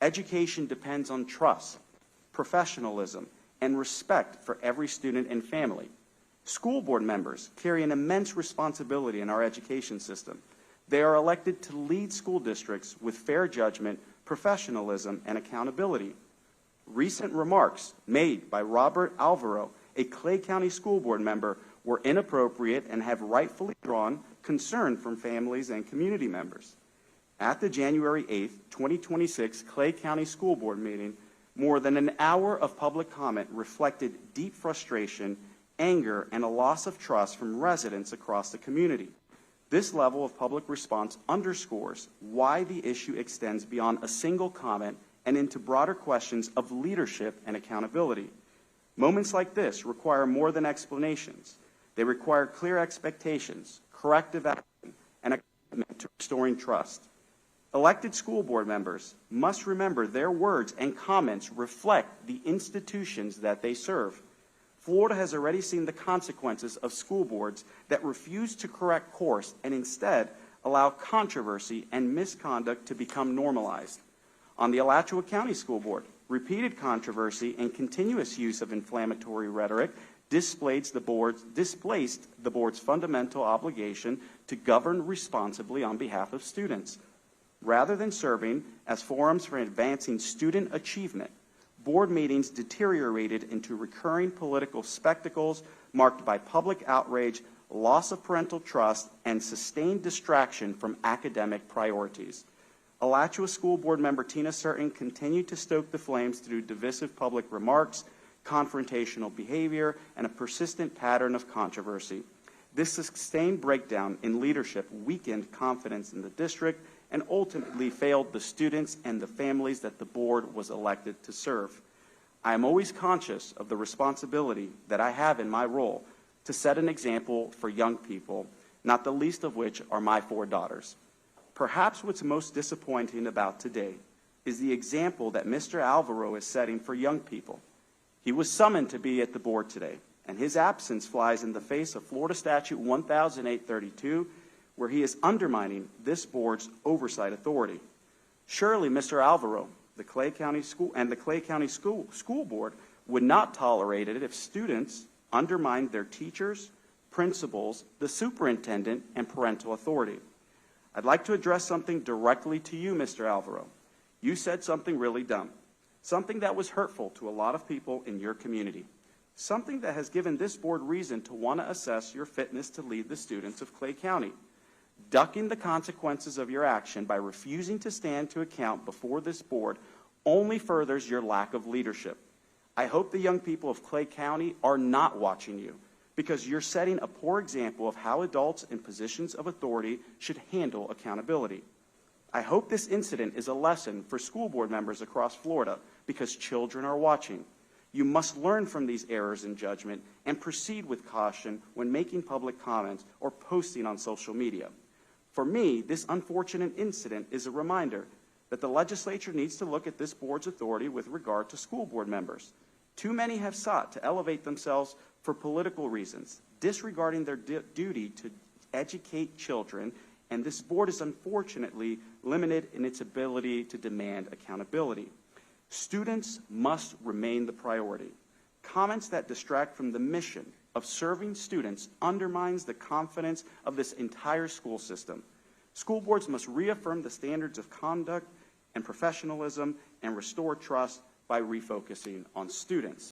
Education depends on trust, professionalism, and respect for every student and family. School board members carry an immense responsibility in our education system. They are elected to lead school districts with fair judgment, professionalism, and accountability. Recent remarks made by Robert Alvaro, a Clay County School Board member, were inappropriate and have rightfully drawn concern from families and community members. At the January 8th, 2026 Clay County School Board meeting, more than an hour of public comment reflected deep frustration, anger, and a loss of trust from residents across the community. This level of public response underscores why the issue extends beyond a single comment and into broader questions of leadership and accountability. Moments like this require more than explanations. They require clear expectations, corrective action, and a commitment to restoring trust. Elected school board members must remember their words and comments reflect the institutions that they serve. Florida has already seen the consequences of school boards that refuse to correct course and instead allow controversy and misconduct to become normalized. On the Alachua County School Board, repeated controversy and continuous use of inflammatory rhetoric displaced the board's fundamental obligation to govern responsibly on behalf of students. Rather than serving as forums for advancing student achievement, board meetings deteriorated into recurring political spectacles marked by public outrage, loss of parental trust, and sustained distraction from academic priorities. Alachua School Board member Tina Certain continued to stoke the flames through divisive public remarks, confrontational behavior, and a persistent pattern of controversy. This sustained breakdown in leadership weakened confidence in the district and ultimately failed the students and the families that the board was elected to serve. I am always conscious of the responsibility that I have in my role to set an example for young people, not the least of which are my 4 daughters. Perhaps what's most disappointing about today is the example that Mr. Alvaro is setting for young people. He was summoned to be at the board today, and his absence flies in the face of Florida Statute 1832, where he is undermining this board's oversight authority. Surely, Mr. Alvaro, the Clay County School Board would not tolerate it if students undermined their teachers, principals, the superintendent, and parental authority. I'd like to address something directly to you, Mr. Alvaro. You said something really dumb, something that was hurtful to a lot of people in your community, something that has given this board reason to want to assess your fitness to lead the students of Clay County. Ducking the consequences of your action by refusing to stand to account before this board only furthers your lack of leadership. I hope the young people of Clay County are not watching you, because you're setting a poor example of how adults in positions of authority should handle accountability. I hope this incident is a lesson for school board members across Florida, because children are watching. You must learn from these errors in judgment and proceed with caution when making public comments or posting on social media. For me, this unfortunate incident is a reminder that the legislature needs to look at this board's authority with regard to school board members. Too many have sought to elevate themselves for political reasons, disregarding their duty to educate children, and this board is unfortunately limited in its ability to demand accountability. Students must remain the priority. Comments that distract from the mission of serving students undermines the confidence of this entire school system. School boards must reaffirm the standards of conduct and professionalism and restore trust by refocusing on students.